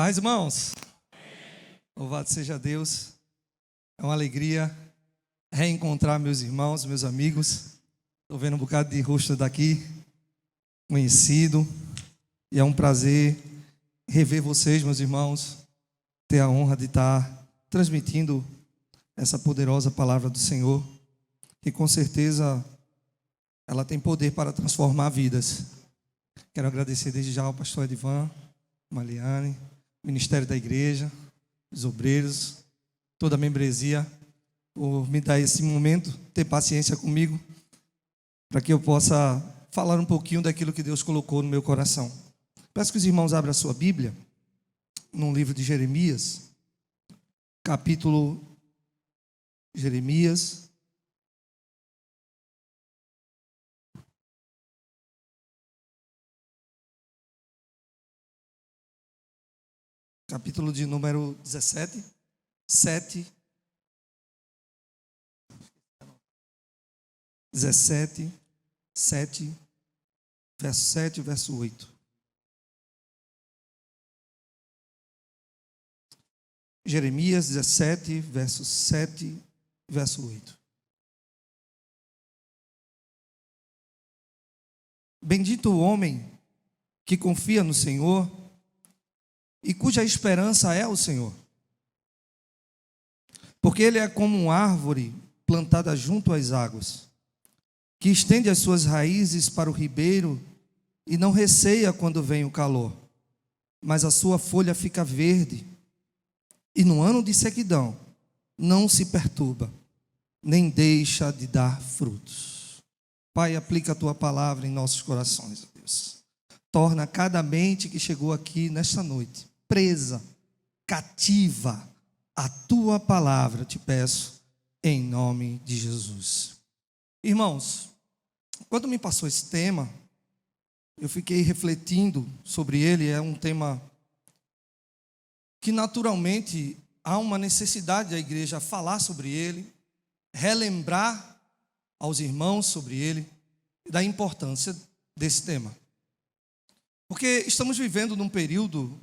Paz, irmãos. Louvado seja Deus. É uma alegria reencontrar meus irmãos, meus amigos. Estou vendo um bocado de rosto daqui, conhecido. E é um prazer rever vocês, meus irmãos. Ter a honra de estar transmitindo essa poderosa palavra do Senhor, que com certeza ela tem poder para transformar vidas. Quero agradecer desde já ao pastor Edivan, Maliane, Ministério da Igreja, os obreiros, toda a membresia, por me dar esse momento, ter paciência comigo, para que eu possa falar um pouquinho daquilo que Deus colocou no meu coração. Peço que os irmãos abram a sua Bíblia, no livro de Jeremias, capítulo Jeremias, capítulo de número 17, 7, 17, 7, verso 7 e verso 8. Jeremias 17, verso 7, verso 8. Bendito o homem que confia no Senhor e cuja esperança é o Senhor. Porque ele é como uma árvore plantada junto às águas, que estende as suas raízes para o ribeiro e não receia quando vem o calor, mas a sua folha fica verde, e no ano de sequidão não se perturba, nem deixa de dar frutos. Pai, aplica a tua palavra em nossos corações, ó Deus. Torna cada mente que chegou aqui nesta noite presa, cativa a tua palavra, te peço, em nome de Jesus. Irmãos, quando me passou esse tema, eu fiquei refletindo sobre ele. É um tema que naturalmente há uma necessidade da igreja falar sobre ele, relembrar aos irmãos sobre ele, da importância desse tema. Porque estamos vivendo num período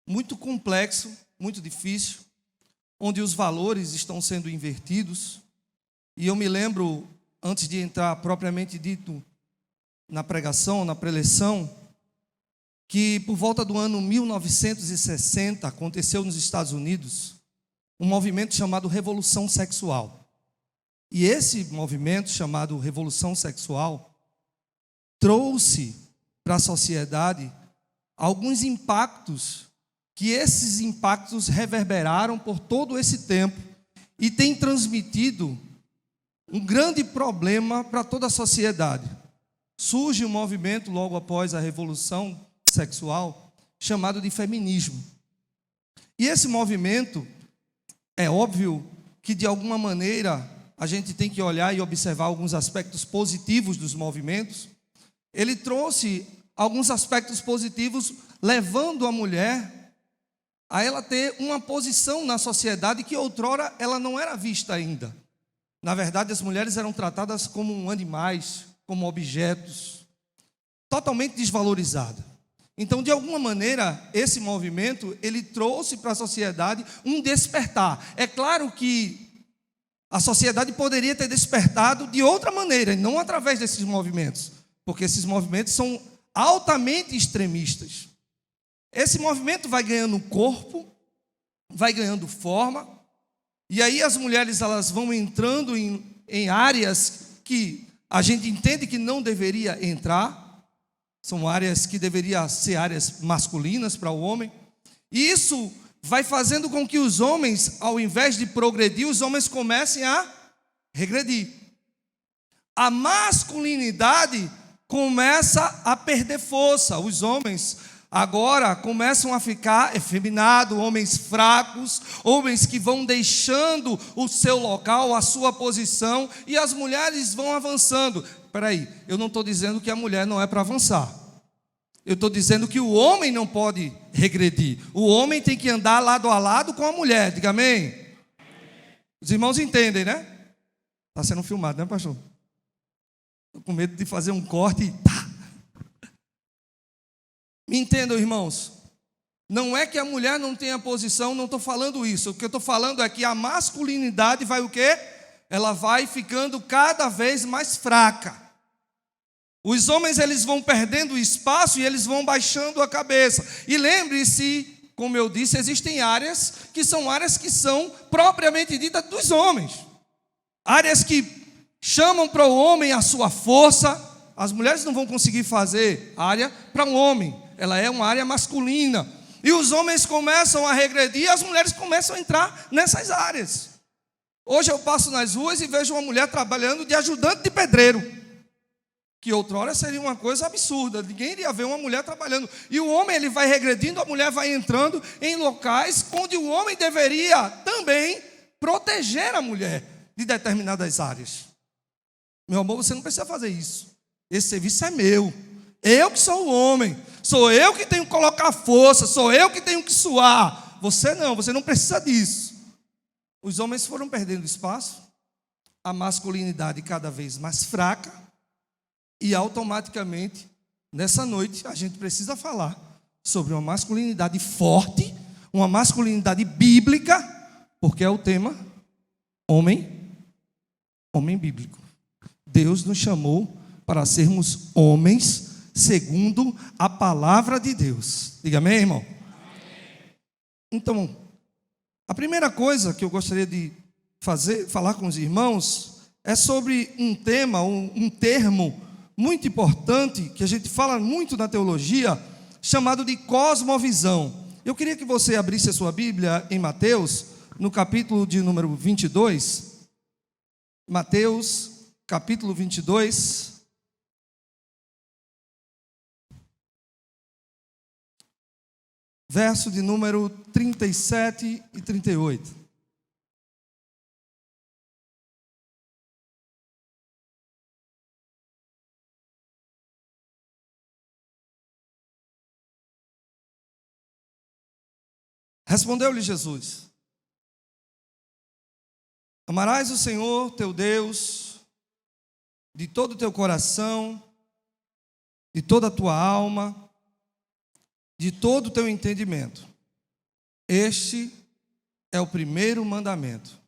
muito complexo, muito difícil, onde os valores estão sendo invertidos. E eu me lembro, antes de entrar propriamente dito na pregação, na preleção, que por volta do ano 1960 aconteceu nos Estados Unidos um movimento chamado Revolução Sexual. E esse movimento chamado Revolução Sexual trouxe para a sociedade alguns impactos, que esses impactos reverberaram por todo esse tempo e têm transmitido um grande problema para toda a sociedade. Surge um movimento logo após a Revolução Sexual chamado de feminismo. E esse movimento, é óbvio que de alguma maneira a gente tem que olhar e observar alguns aspectos positivos dos movimentos. Ele trouxe alguns aspectos positivos, levando a mulher a ela ter uma posição na sociedade que outrora ela não era vista ainda. Na verdade, as mulheres eram tratadas como animais, como objetos, totalmente desvalorizadas. Então, de alguma maneira, esse movimento, ele trouxe para a sociedade um despertar. É claro que a sociedade poderia ter despertado de outra maneira, e não através desses movimentos, porque esses movimentos são altamente extremistas. Esse movimento vai ganhando corpo, vai ganhando forma, e aí as mulheres elas vão entrando em áreas que a gente entende que não deveria entrar, são áreas que deveriam ser áreas masculinas para o homem, e isso vai fazendo com que os homens, ao invés de progredir, os homens comecem a regredir. A masculinidade começa a perder força. Os homens agora começam a ficar efeminados, homens fracos, homens que vão deixando o seu local, a sua posição, e as mulheres vão avançando. Espera aí, eu não estou dizendo que a mulher não é para avançar. Eu estou dizendo que o homem não pode regredir. O homem tem que andar lado a lado com a mulher. Diga amém. Os irmãos entendem, né? Está sendo filmado, né, pastor? Estou com medo de fazer um corte e tá. Me entendam, irmãos. Não é que a mulher não tenha posição, não estou falando isso. O que eu estou falando é que a masculinidade vai o quê? Ela vai ficando cada vez mais fraca. Os homens, eles vão perdendo espaço e eles vão baixando a cabeça. E lembre-se, como eu disse, existem áreas que são propriamente ditas dos homens. Áreas que chamam para o homem a sua força. As mulheres não vão conseguir fazer área para um homem. Ela é uma área masculina. E os homens começam a regredir e as mulheres começam a entrar nessas áreas. Hoje eu passo nas ruas e vejo uma mulher trabalhando de ajudante de pedreiro, que outrora seria uma coisa absurda, ninguém iria ver uma mulher trabalhando. E o homem, ele vai regredindo, a mulher vai entrando em locais onde o homem deveria também proteger a mulher de determinadas áreas. Meu amor, você não precisa fazer isso. Esse serviço é meu. Eu que sou o homem. Sou eu que tenho que colocar força. Sou eu que tenho que suar. Você não precisa disso. Os homens foram perdendo espaço. A masculinidade cada vez mais fraca. E automaticamente, nessa noite, a gente precisa falar sobre uma masculinidade forte. Uma masculinidade bíblica. Porque é o tema homem bíblico. Deus nos chamou para sermos homens segundo a palavra de Deus. Diga amém, irmão? Amém. Então, a primeira coisa que eu gostaria de falar com os irmãos é sobre um tema, um termo muito importante, que a gente fala muito na teologia, chamado de cosmovisão. Eu queria que você abrisse a sua Bíblia em Mateus, no capítulo de número 22. Mateus, capítulo 22. Verso de número 37 e 38. Respondeu-lhe Jesus: amarás o Senhor teu Deus de todo o teu coração, de toda a tua alma, de todo o teu entendimento. Este é o primeiro mandamento.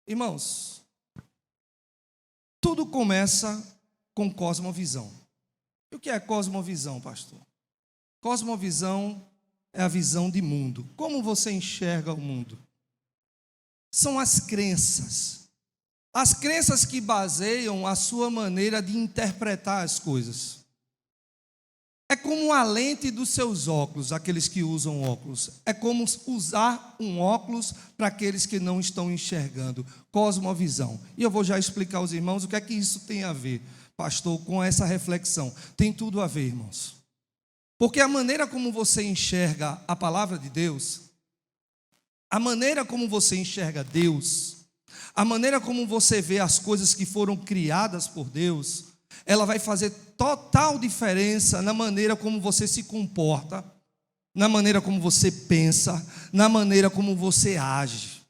Irmãos, tudo começa com cosmovisão. E o que é cosmovisão, pastor? Cosmovisão é a visão de mundo. Como você enxerga o mundo? São as crenças. As crenças que baseiam a sua maneira de interpretar as coisas. É como a lente dos seus óculos, aqueles que usam óculos. É como usar um óculos para aqueles que não estão enxergando. Cosmovisão. E eu vou já explicar aos irmãos o que é que isso tem a ver, pastor, com essa reflexão. Tem tudo a ver, irmãos. Porque a maneira como você enxerga a palavra de Deus, a maneira como você enxerga Deus, a maneira como você vê as coisas que foram criadas por Deus, ela vai fazer total diferença na maneira como você se comporta, na maneira como você pensa, na maneira como você age.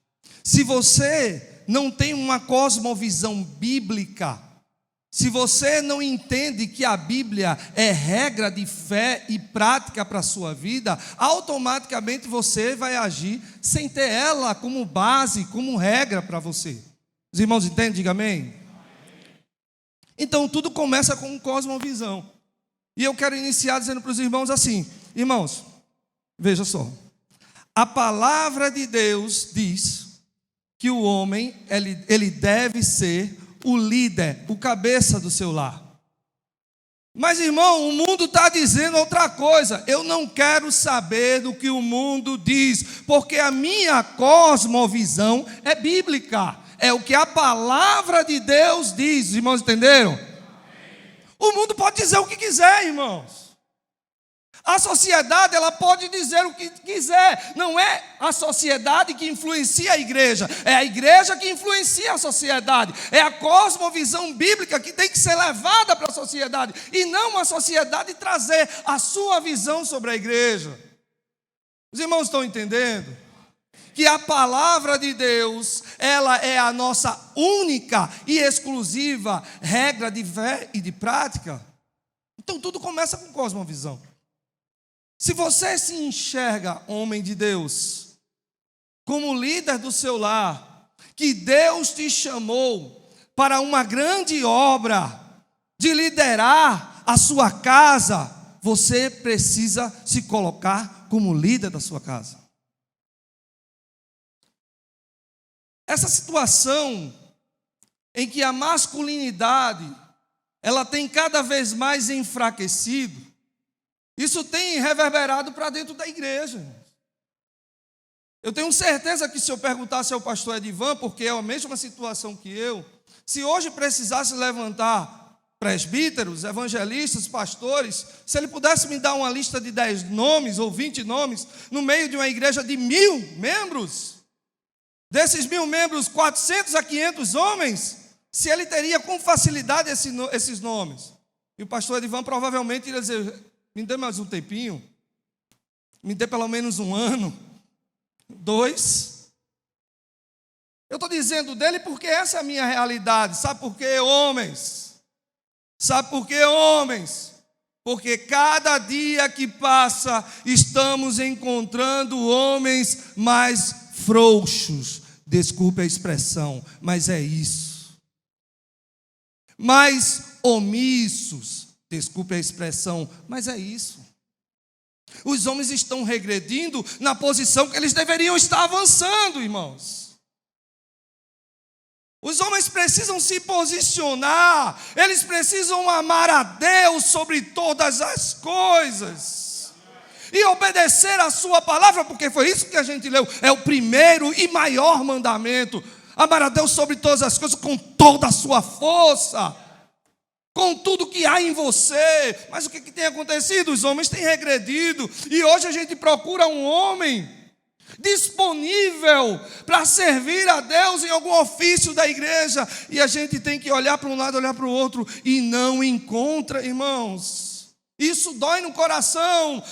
Se você não tem uma cosmovisão bíblica, se você não entende que a Bíblia é regra de fé e prática para a sua vida, automaticamente você vai agir sem ter ela como base, como regra para você. Os irmãos entendem? Diga amém. Então tudo começa com cosmovisão. E eu quero iniciar dizendo para os irmãos assim: irmãos, veja só, a palavra de Deus diz que o homem, ele deve ser o líder, o cabeça do seu lar. Mas irmão, o mundo está dizendo outra coisa. Eu não quero saber do que o mundo diz, porque a minha cosmovisão é bíblica. É o que a palavra de Deus diz. Os irmãos entenderam? O mundo pode dizer o que quiser, irmãos. A sociedade, ela pode dizer o que quiser. Não é a sociedade que influencia a igreja. É a igreja que influencia a sociedade. É a cosmovisão bíblica que tem que ser levada para a sociedade. E não a sociedade trazer a sua visão sobre a igreja. Os irmãos estão entendendo? Que a palavra de Deus, ela é a nossa única e exclusiva regra de fé e de prática. Então tudo começa com cosmovisão. Se você se enxerga, homem de Deus, como líder do seu lar, que Deus te chamou para uma grande obra de liderar a sua casa, você precisa se colocar como líder da sua casa. Essa situação em que a masculinidade ela tem cada vez mais enfraquecido, isso tem reverberado para dentro da igreja. Eu tenho certeza que se eu perguntasse ao pastor Edivan, porque é a mesma situação que eu, se hoje precisasse levantar presbíteros, evangelistas, pastores, se ele pudesse me dar uma lista de 10 nomes ou 20 nomes, no meio de uma igreja de 1000 membros, desses 1000 membros, 400 a 500 homens, se ele teria com facilidade esses nomes. E o pastor Edivan provavelmente iria dizer, me dê mais um tempinho, me dê pelo menos um ano, 2. Eu estou dizendo dele porque essa é a minha realidade. Sabe por quê, homens? Sabe por quê, homens? Porque cada dia que passa, estamos encontrando homens mais frouxos. Desculpe a expressão, mas é isso. Mais omissos. Desculpe a expressão, mas é isso. Os homens estão regredindo na posição que eles deveriam estar avançando, irmãos. Os homens precisam se posicionar, eles precisam amar a Deus sobre todas as coisas e obedecer a sua palavra, porque foi isso que a gente leu, é o primeiro e maior mandamento: amar a Deus sobre todas as coisas, com toda a sua força, com tudo que há em você. Mas o que tem acontecido? Os homens têm regredido, e hoje a gente procura um homem disponível para servir a Deus em algum ofício da igreja, e a gente tem que olhar para um lado, olhar para o outro, e não encontra, irmãos. Isso dói no coração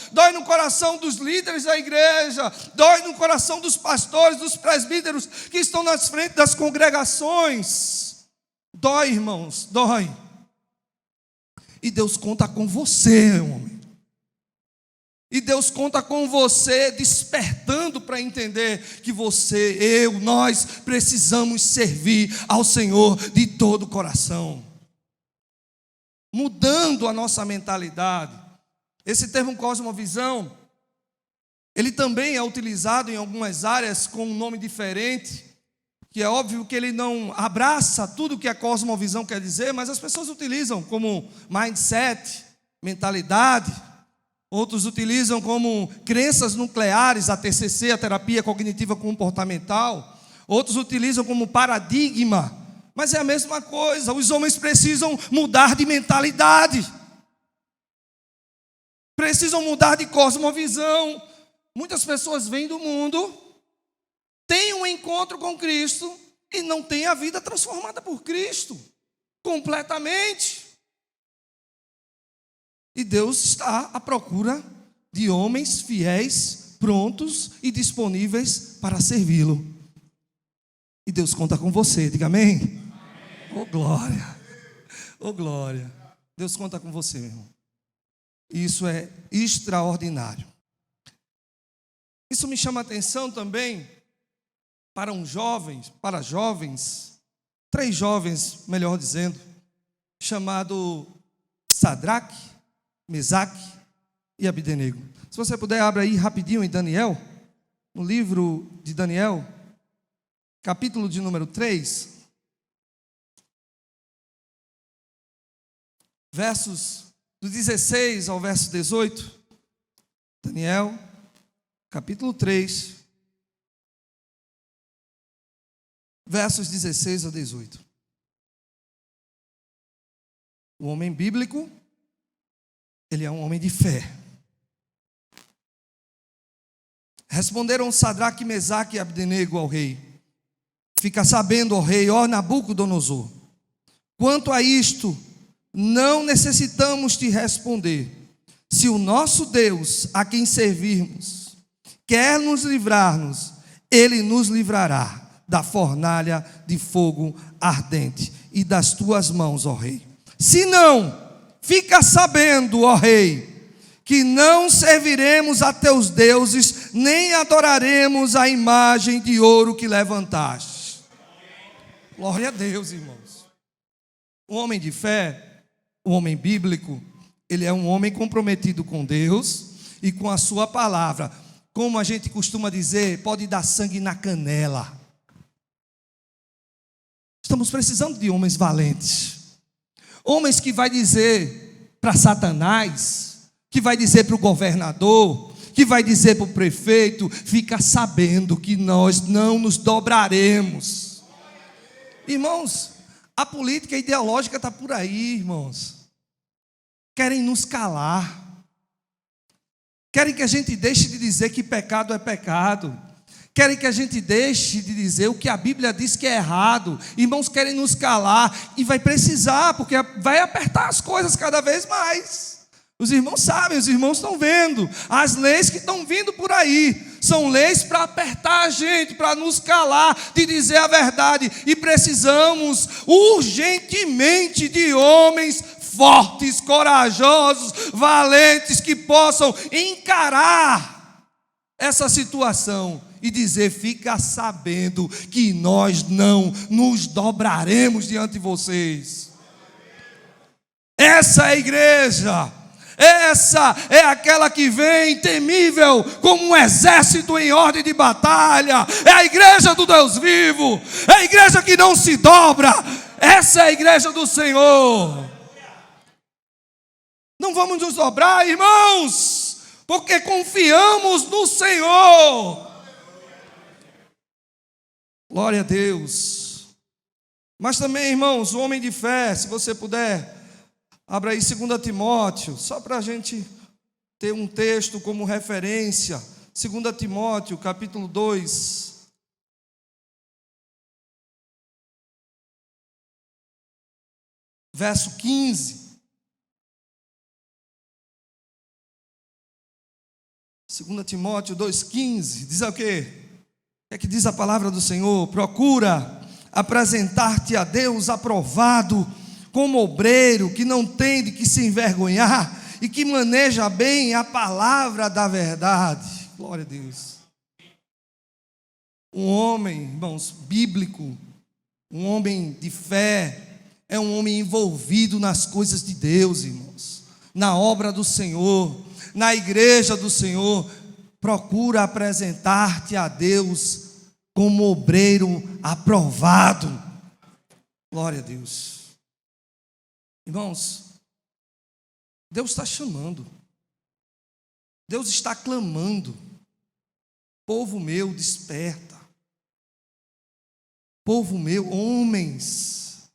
dos líderes da igreja, dói no coração dos pastores, dos presbíteros que estão nas frentes das congregações. Dói, irmãos, dói. E Deus conta com você, homem. E Deus conta com você, despertando para entender que você, nós precisamos servir ao Senhor de todo o coração. Mudando a nossa mentalidade. Esse termo cosmovisão, ele também é utilizado em algumas áreas com um nome diferente, que é óbvio que ele não abraça tudo que a cosmovisão quer dizer, mas as pessoas utilizam como mindset, mentalidade. Outros utilizam como crenças nucleares, a TCC, a terapia cognitiva comportamental. Outros utilizam como paradigma. Mas é a mesma coisa, os homens precisam mudar de mentalidade. Precisam mudar de cosmovisão. Muitas pessoas vêm do mundo, têm um encontro com Cristo e não têm a vida transformada por Cristo, completamente. E Deus está à procura de homens fiéis, prontos e disponíveis para servi-lo. E Deus conta com você, diga amém? Amém. Oh glória, oh glória. Deus conta com você, meu irmão. Isso é extraordinário. Isso me chama a atenção também para jovens, 3 jovens, melhor dizendo, chamado Sadraque, Mesaque e Abdenego. Se você puder, abra aí rapidinho em Daniel, no livro de Daniel, capítulo de número 3, versos do 16 ao verso 18. Daniel, capítulo 3, versos 16 a 18. O homem bíblico, ele é um homem de fé. Responderam Sadraque, Mesaque e Abdenego ao rei: fica sabendo, ó rei, ó Nabucodonosor, quanto a isto, não necessitamos te responder. Se o nosso Deus, a quem servirmos, quer nos livrar-nos, ele nos livrará da fornalha de fogo ardente e das tuas mãos, ó rei. Se não, fica sabendo, ó rei, que não serviremos a teus deuses, nem adoraremos a imagem de ouro que levantaste. Glória a Deus, irmãos. O homem de fé, o homem bíblico, ele é um homem comprometido com Deus e com a sua palavra. Como a gente costuma dizer, pode dar sangue na canela. Estamos precisando de homens valentes. Homens que vai dizer para Satanás, que vai dizer para o governador, que vai dizer para o prefeito, fica sabendo que nós não nos dobraremos. Irmãos, a política ideológica está por aí, irmãos. Querem nos calar. Querem que a gente deixe de dizer que pecado é pecado. Querem que a gente deixe de dizer o que a Bíblia diz que é errado. Irmãos, querem nos calar. E vai precisar, porque vai apertar as coisas cada vez mais. Os irmãos sabem, os irmãos estão vendo. As leis que estão vindo por aí são leis para apertar a gente, para nos calar, de dizer a verdade. E precisamos urgentemente de homens fortes, corajosos, valentes, que possam encarar essa situação e dizer: fica sabendo que nós não nos dobraremos diante de vocês. Essa é a igreja. Essa é aquela que vem temível como um exército em ordem de batalha. É a igreja do Deus vivo. É a igreja que não se dobra. Essa é a igreja do Senhor. Não vamos nos dobrar, irmãos, porque confiamos no Senhor. Glória a Deus. Mas também, irmãos, o homem de fé, se você puder, abra aí 2 Timóteo, só para a gente ter um texto como referência. 2 Timóteo, capítulo 2. Verso 15. 2 Timóteo 2,15. Diz o quê? O que é que diz a palavra do Senhor? Procura apresentar-te a Deus aprovado, como obreiro que não tem de que se envergonhar e que maneja bem a palavra da verdade. Glória a Deus. Um homem, irmãos, bíblico, um homem de fé, é um homem envolvido nas coisas de Deus, irmãos, na obra do Senhor, na igreja do Senhor. Procura apresentar-te a Deus como obreiro aprovado. Glória a Deus. Irmãos, Deus está chamando, Deus está clamando: povo meu, desperta. Povo meu, homens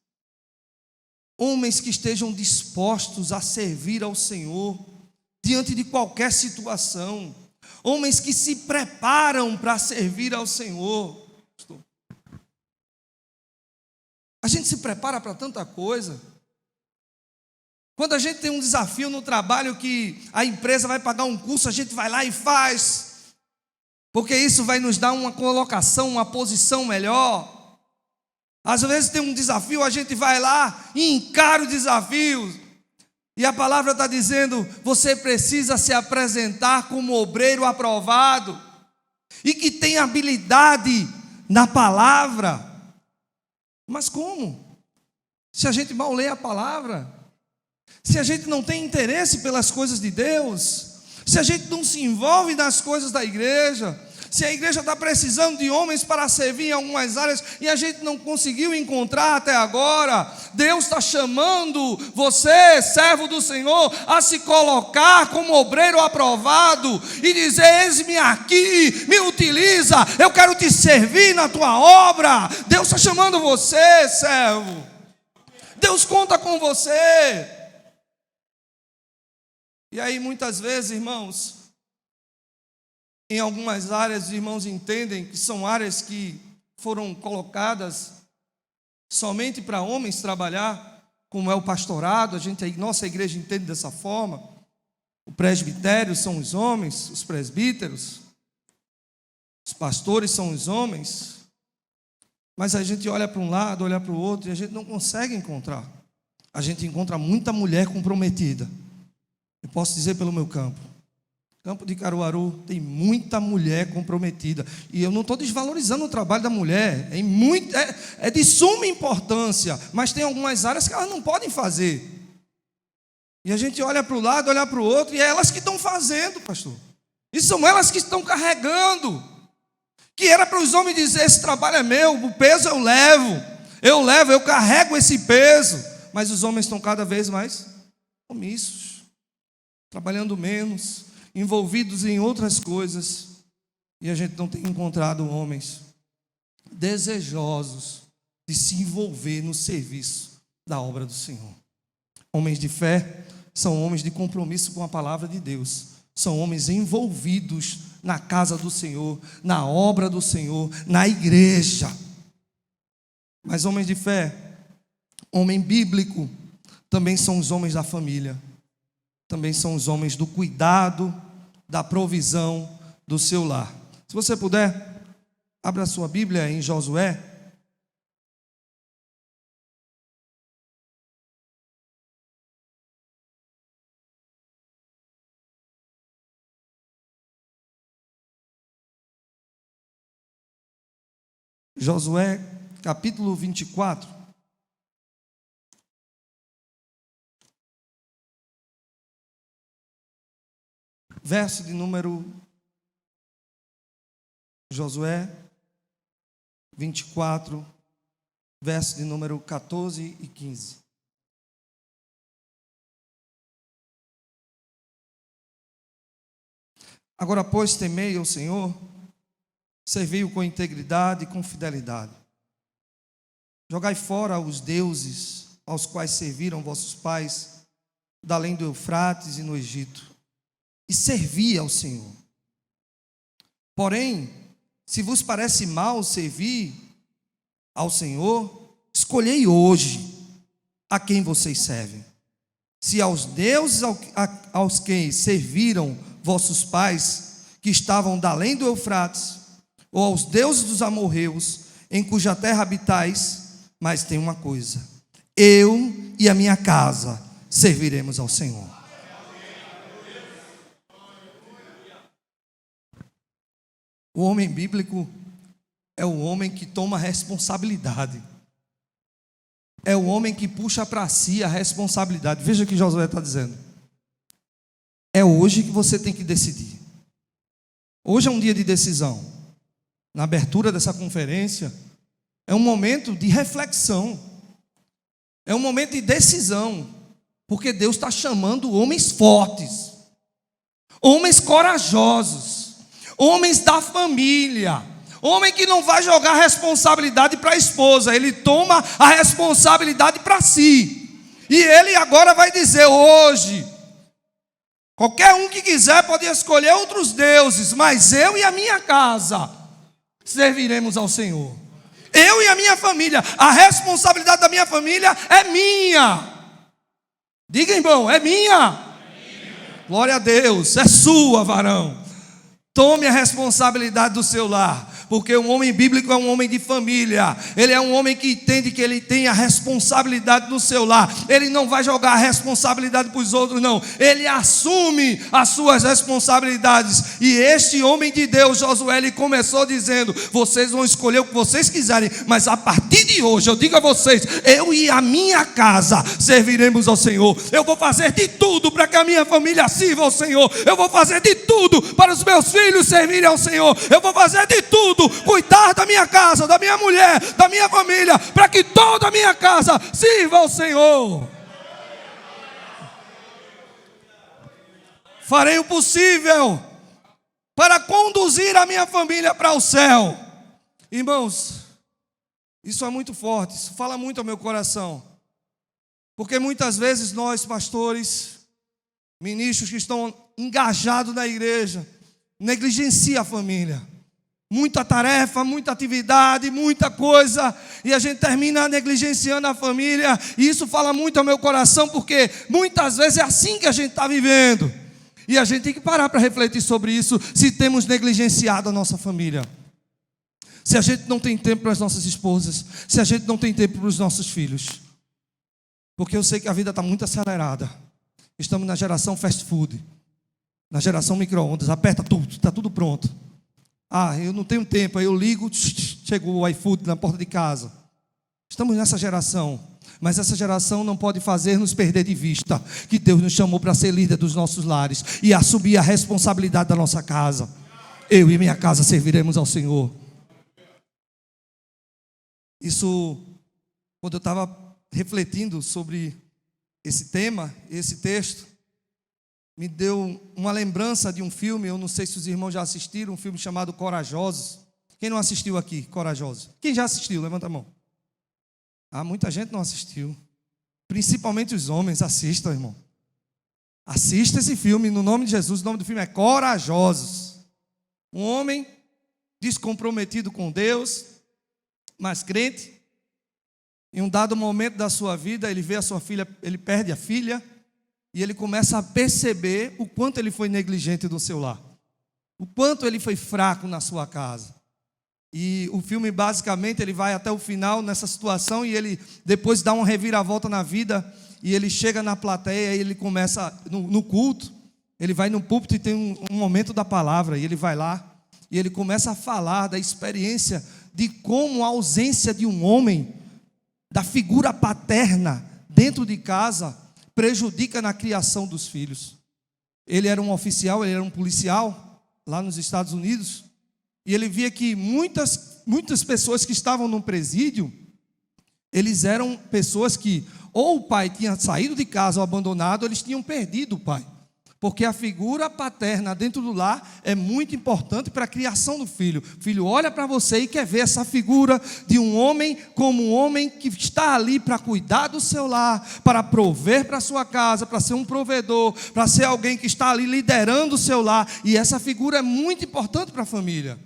que estejam dispostos a servir ao Senhor diante de qualquer situação, homens que se preparam para servir ao Senhor. A gente se prepara para tanta coisa. Quando a gente tem um desafio no trabalho que a empresa vai pagar um curso, a gente vai lá e faz, porque isso vai nos dar uma colocação, uma posição melhor. Às vezes tem um desafio, a gente vai lá e encara o desafio. E a palavra está dizendo: você precisa se apresentar como obreiro aprovado e que tem habilidade na palavra. Mas como? Se a gente mal lê a palavra, se a gente não tem interesse pelas coisas de Deus, se a gente não se envolve nas coisas da igreja, se a igreja está precisando de homens para servir em algumas áreas e a gente não conseguiu encontrar até agora, Deus está chamando você, servo do Senhor, a se colocar como obreiro aprovado e dizer: eis-me aqui, me utiliza, eu quero te servir na tua obra. Deus está chamando você, servo. Deus conta com você. E aí muitas vezes, irmãos, em algumas áreas, os irmãos entendem que são áreas que foram colocadas somente para homens trabalhar, como é o pastorado. Nossa igreja entende dessa forma. O presbitério são os homens, os presbíteros, os pastores são os homens. Mas a gente olha para um lado, olha para o outro e a gente não consegue encontrar. A gente encontra muita mulher comprometida. Eu posso dizer pelo meu campo. Campo de Caruaru tem muita mulher comprometida. E eu não estou desvalorizando o trabalho da mulher. É de suma importância. Mas tem algumas áreas que elas não podem fazer. E a gente olha para o lado, olha para o outro, e é elas que estão fazendo, pastor. E são elas que estão carregando. Que era para os homens dizer: esse trabalho é meu, o peso eu levo, eu carrego esse peso. Mas os homens estão cada vez mais omissos, trabalhando menos, envolvidos em outras coisas. E a gente não tem encontrado homens desejosos de se envolver no serviço da obra do Senhor. Homens de fé são homens de compromisso com a palavra de Deus. São homens envolvidos na casa do Senhor, na obra do Senhor, na igreja. Mas homens de fé, homem bíblico, também são os homens da família. Também são os homens do cuidado, da provisão do seu lar. Se você puder, abra a sua Bíblia em Josué. Josué, capítulo 24. Verso de número... Josué 24, verso de número 14 e 15. Agora, pois, temei ao Senhor, servi-o com integridade e com fidelidade. Jogai fora os deuses aos quais serviram vossos pais, da além do Eufrates e no Egito, e servi ao Senhor. Porém, se vos parece mal servir ao Senhor, escolhei hoje a quem vocês servem. Se aos deuses aos que serviram vossos pais, que estavam da além do Eufrates, ou aos deuses dos amorreus, em cuja terra habitais, mas tem uma coisa: eu e a minha casa serviremos ao Senhor. O homem bíblico é o homem que toma responsabilidade. É o homem que puxa para si a responsabilidade. Veja o que Josué está dizendo. É hoje que você tem que decidir. Hoje é um dia de decisão. Na abertura dessa conferência, é um momento de reflexão. É um momento de decisão. Porque Deus está chamando homens fortes, homens corajosos, homens da família, homem que não vai jogar a responsabilidade para a esposa, ele toma a responsabilidade para si. E ele agora vai dizer: hoje, qualquer um que quiser pode escolher outros deuses, mas eu e a minha casa serviremos ao Senhor. Eu e a minha família, a responsabilidade da minha família é minha. Diga, irmão, é minha. Glória a Deus, é sua, varão. Tome a responsabilidade do seu lar. Porque um homem bíblico é um homem de família. Ele é um homem que entende que ele tem a responsabilidade no seu lar. Ele não vai jogar a responsabilidade para os outros, não. Ele assume as suas responsabilidades. E este homem de Deus, Josué, ele começou dizendo: vocês vão escolher o que vocês quiserem, mas a partir de hoje, eu digo a vocês, eu e a minha casa serviremos ao Senhor. Eu vou fazer de tudo para que a minha família sirva ao Senhor. Eu vou fazer de tudo para os meus filhos servirem ao Senhor. Eu vou fazer de tudo, cuidar da minha casa, da minha mulher, da minha família, para que toda a minha casa sirva ao Senhor. Farei o possível para conduzir a minha família para o céu. Irmãos, isso é muito forte, isso fala muito ao meu coração. Porque muitas vezes nós, pastores, ministros que estão engajados na igreja, negligenciam a família. Muita tarefa, muita atividade, muita coisa, e a gente termina negligenciando a família. E isso fala muito ao meu coração, porque muitas vezes é assim que a gente está vivendo. E a gente tem que parar para refletir sobre isso, se temos negligenciado a nossa família. Se a gente não tem tempo para as nossas esposas, se a gente não tem tempo para os nossos filhos. Porque eu sei que a vida está muito acelerada. Estamos na geração fast food, na geração micro-ondas. Aperta tudo, está tudo pronto. Eu não tenho tempo, aí eu ligo, chegou o iFood na porta de casa. Estamos nessa geração, mas essa geração não pode fazer nos perder de vista que Deus nos chamou para ser líder dos nossos lares e assumir a responsabilidade da nossa casa. Eu e minha casa serviremos ao Senhor. Isso, quando eu estava refletindo sobre esse tema, esse texto, me deu uma lembrança de um filme. Eu não sei se os irmãos já assistiram, um filme chamado Corajosos. Quem não assistiu aqui, Corajosos? Quem já assistiu? Levanta a mão. Muita gente não assistiu. Principalmente os homens. Assistam, irmão. Assista esse filme, no nome de Jesus. O nome do filme é Corajosos. Um homem descomprometido com Deus, mas crente. Em um dado momento da sua vida, ele vê a sua filha, ele perde a filha, e ele começa a perceber o quanto ele foi negligente no seu lar, o quanto ele foi fraco na sua casa. E o filme, basicamente, ele vai até o final nessa situação, e ele depois dá uma reviravolta na vida, e ele chega na plateia, e ele começa no culto, ele vai no púlpito e tem um momento da palavra, e ele vai lá, e ele começa a falar da experiência de como a ausência de um homem, da figura paterna dentro de casa, prejudica na criação dos filhos. Ele era um oficial, ele era um policial lá nos Estados Unidos, e ele via que muitas pessoas que estavam no presídio, eles eram pessoas que ou o pai tinha saído de casa ou abandonado, ou eles tinham perdido o pai. Porque a figura paterna dentro do lar é muito importante para a criação do filho. O filho olha para você e quer ver essa figura de um homem como um homem que está ali para cuidar do seu lar, para prover para a sua casa, para ser um provedor, para ser alguém que está ali liderando o seu lar. E essa figura é muito importante para a família.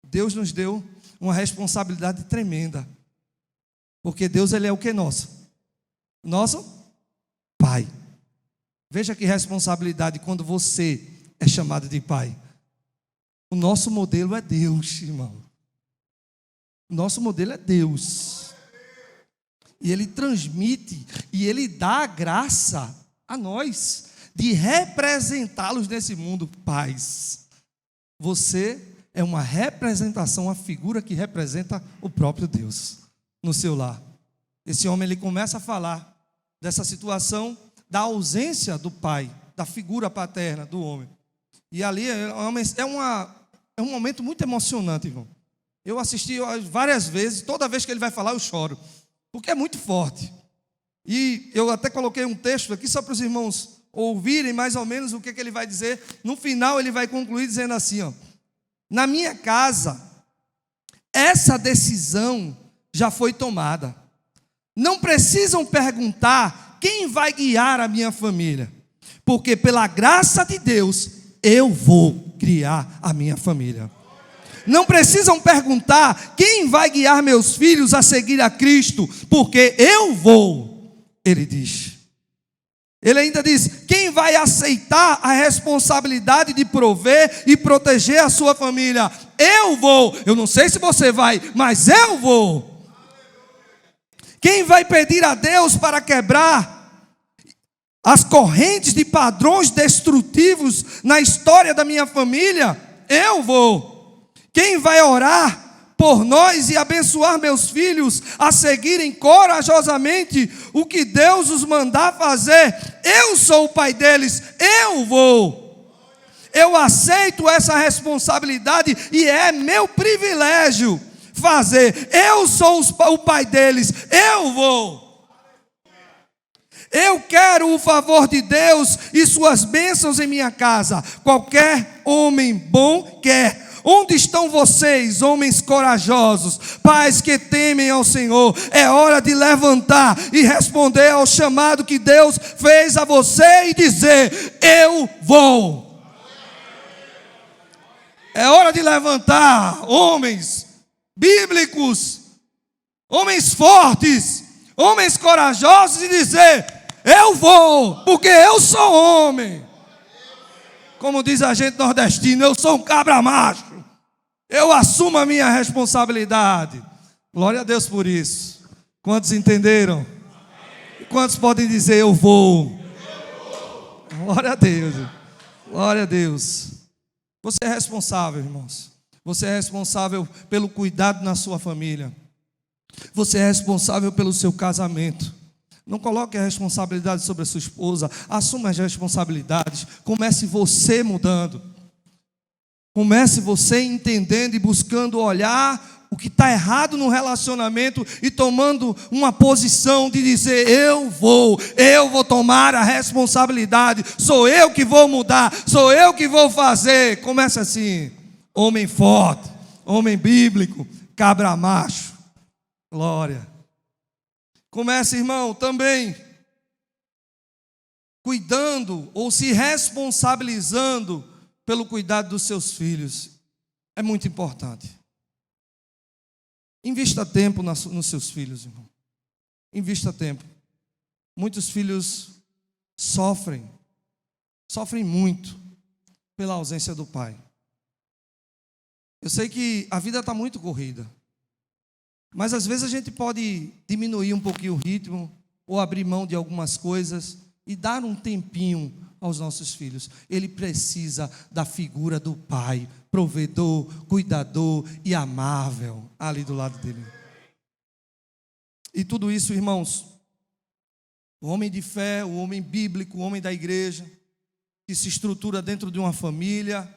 Deus nos deu uma responsabilidade tremenda. Porque Deus, ele é o que nosso? Nosso Pai. Veja que responsabilidade quando você é chamado de pai. O nosso modelo é Deus, irmão. O nosso modelo é Deus. E Ele transmite, e Ele dá a graça a nós de representá-los nesse mundo, pais. Você é uma representação, uma figura que representa o próprio Deus no seu lar. Esse homem, ele começa a falar dessa situação da ausência do pai, da figura paterna do homem. E ali é um momento muito emocionante, irmão. Eu assisti várias vezes, toda vez que ele vai falar eu choro, porque é muito forte. E eu até coloquei um texto aqui só para os irmãos ouvirem mais ou menos o que ele vai dizer. No final ele vai concluir dizendo assim, na minha casa, essa decisão já foi tomada. Não precisam perguntar quem vai guiar a minha família, porque pela graça de Deus, eu vou criar a minha família. Não precisam perguntar quem vai guiar meus filhos a seguir a Cristo, porque eu vou, ele diz. Ele ainda diz, quem vai aceitar a responsabilidade de prover e proteger a sua família? Eu vou. Eu não sei se você vai, mas eu vou. Quem vai pedir a Deus para quebrar as correntes de padrões destrutivos na história da minha família? Eu vou. Quem vai orar por nós e abençoar meus filhos a seguirem corajosamente o que Deus os mandar fazer? Eu sou o pai deles, eu vou. Eu aceito essa responsabilidade e é meu privilégio fazer. Eu sou o pai deles, eu vou. Eu quero o favor de Deus e suas bênçãos em minha casa. Qualquer homem bom quer. Onde estão vocês, homens corajosos, pais que temem ao Senhor? É hora de levantar e responder ao chamado que Deus fez a você e dizer, eu vou. É hora de levantar, homens bíblicos, homens fortes, homens corajosos e dizer, eu vou, porque eu sou homem. Como diz a gente nordestino, eu sou um cabra macho. Eu assumo a minha responsabilidade. Glória a Deus por isso. Quantos entenderam? quantos podem dizer eu vou? Glória a Deus. Glória a Deus. Você é responsável, irmãos. Você é responsável pelo cuidado na sua família. Você é responsável pelo seu casamento. Não coloque a responsabilidade sobre a sua esposa. Assuma as responsabilidades. Comece você mudando. Comece você entendendo e buscando olhar o que está errado no relacionamento e tomando uma posição de dizer: eu vou tomar a responsabilidade, sou eu que vou mudar, sou eu que vou fazer. Comece assim, homem forte, homem bíblico, cabra macho. Glória. Comece, irmão, também cuidando ou se responsabilizando pelo cuidado dos seus filhos. É muito importante. Invista tempo nos seus filhos, irmão. Invista tempo. Muitos filhos sofrem muito pela ausência do pai. Eu sei que a vida está muito corrida, mas às vezes a gente pode diminuir um pouquinho o ritmo, ou abrir mão de algumas coisas e dar um tempinho aos nossos filhos. Ele precisa da figura do pai, provedor, cuidador e amável ali do lado dele. E tudo isso, irmãos, o homem de fé, o homem bíblico, o homem da igreja, que se estrutura dentro de uma família,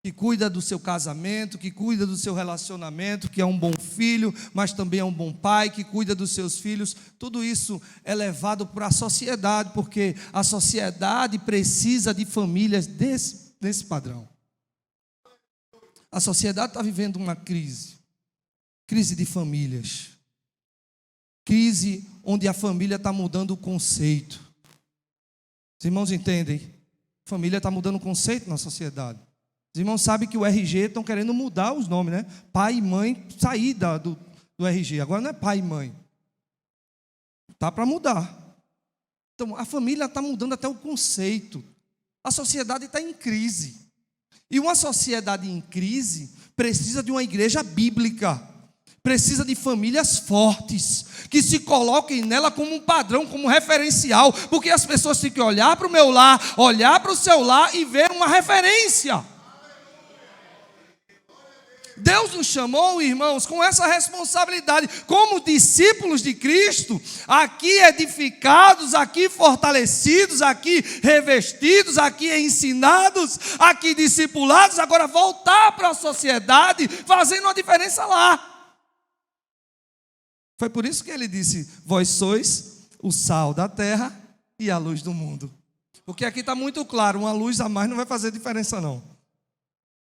que cuida do seu casamento, que cuida do seu relacionamento, que é um bom filho, mas também é um bom pai, que cuida dos seus filhos. Tudo isso é levado para a sociedade, porque a sociedade precisa de famílias desse padrão. A sociedade está vivendo uma crise de famílias, crise onde a família está mudando o conceito. Os irmãos entendem? A família está mudando o conceito na sociedade. Os irmãos sabem que o RG estão querendo mudar os nomes, né? Pai e mãe, sair do RG. Agora não é pai e mãe. Está para mudar. Então, a família está mudando até o conceito. A sociedade está em crise. E uma sociedade em crise precisa de uma igreja bíblica. Precisa de famílias fortes, que se coloquem nela como um padrão, como um referencial. Porque as pessoas têm que olhar para o meu lar, olhar para o seu lar e ver uma referência. Deus nos chamou, irmãos, com essa responsabilidade, como discípulos de Cristo, aqui edificados, aqui fortalecidos, aqui revestidos, aqui ensinados, aqui discipulados, agora voltar para a sociedade, fazendo uma diferença lá. Foi por isso que ele disse: vós sois o sal da terra e a luz do mundo. Porque aqui está muito claro, uma luz a mais não vai fazer diferença não.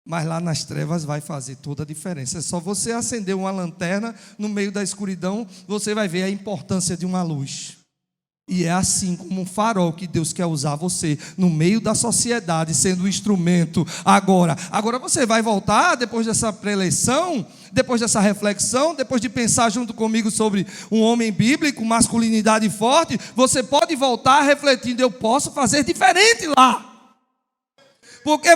Mas lá nas trevas vai fazer toda a diferença. É só você acender uma lanterna no meio da escuridão, você vai ver a importância de uma luz. E é assim como um farol que Deus quer usar você no meio da sociedade, sendo um instrumento agora. Agora você vai voltar, depois dessa pré-eleição, depois dessa reflexão, depois de pensar junto comigo sobre um homem bíblico, masculinidade forte, você pode voltar refletindo: eu posso fazer diferente lá. Porque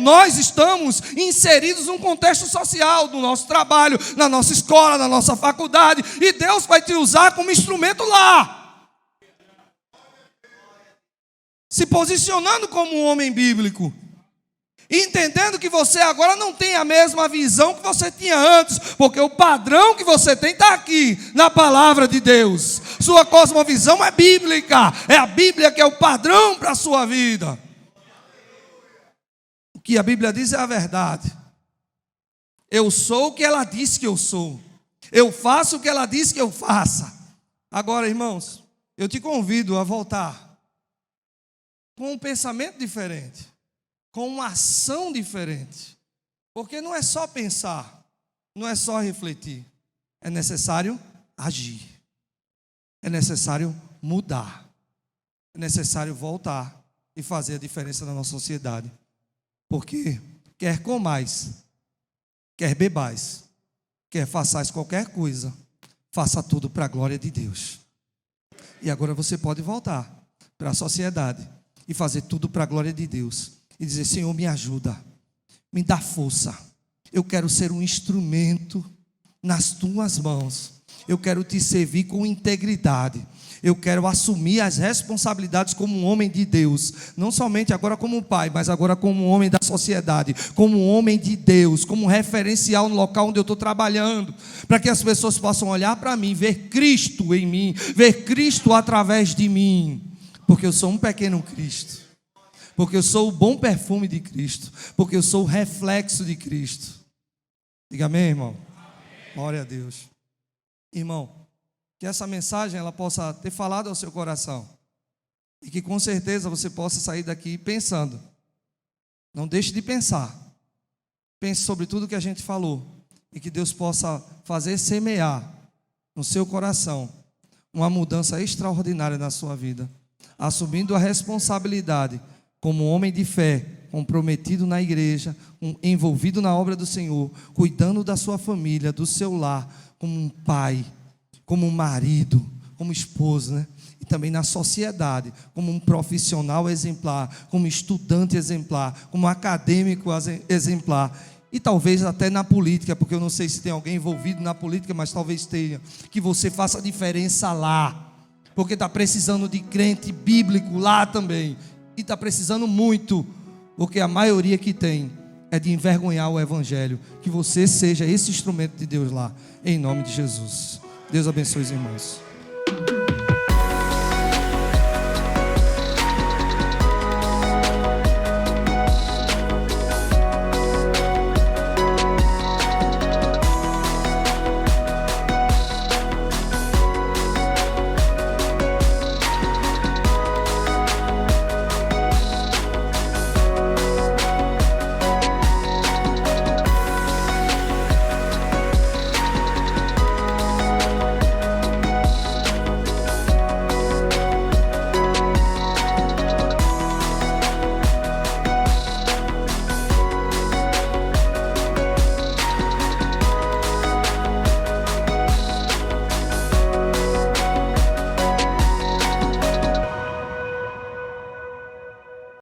nós estamos inseridos num contexto social, do nosso trabalho, na nossa escola, na nossa faculdade, e Deus vai te usar como instrumento lá. Se posicionando como um homem bíblico, entendendo que você agora não tem a mesma visão que você tinha antes, porque o padrão que você tem está aqui, na palavra de Deus. Sua cosmovisão é bíblica, é a Bíblia que é o padrão para a sua vida. O que a Bíblia diz é a verdade. Eu sou o que ela diz que eu sou. Eu faço o que ela diz que eu faça. Agora, irmãos, eu te convido a voltar com um pensamento diferente, com uma ação diferente. Porque não é só pensar, não é só refletir. É necessário agir. É necessário mudar. É necessário voltar e fazer a diferença na nossa sociedade. Porque quer comais, quer bebais, quer façais qualquer coisa, faça tudo para a glória de Deus. E agora você pode voltar para a sociedade e fazer tudo para a glória de Deus. E dizer: Senhor, me ajuda, me dá força. Eu quero ser um instrumento nas tuas mãos. Eu quero te servir com integridade. Eu quero assumir as responsabilidades como um homem de Deus, não somente agora como pai, mas agora como um homem da sociedade, como um homem de Deus, como um referencial no local onde eu estou trabalhando, para que as pessoas possam olhar para mim, ver Cristo em mim, ver Cristo através de mim, porque eu sou um pequeno Cristo, porque eu sou o bom perfume de Cristo, porque eu sou o reflexo de Cristo. Diga amém, irmão? Glória a Deus. Irmão, que essa mensagem ela possa ter falado ao seu coração e que com certeza você possa sair daqui pensando. Não deixe de pensar. Pense sobre tudo que a gente falou e que Deus possa fazer semear no seu coração uma mudança extraordinária na sua vida, assumindo a responsabilidade como um homem de fé, comprometido na igreja, envolvido na obra do Senhor, cuidando da sua família, do seu lar, como um pai, como um marido, como esposo, né? E também na sociedade, como um profissional exemplar, como estudante exemplar, como acadêmico exemplar, e talvez até na política, porque eu não sei se tem alguém envolvido na política, mas talvez tenha, que você faça a diferença lá, porque está precisando de crente bíblico lá também, e está precisando muito, porque a maioria que tem é de envergonhar o evangelho. Que você seja esse instrumento de Deus lá, em nome de Jesus. Deus abençoe os irmãos.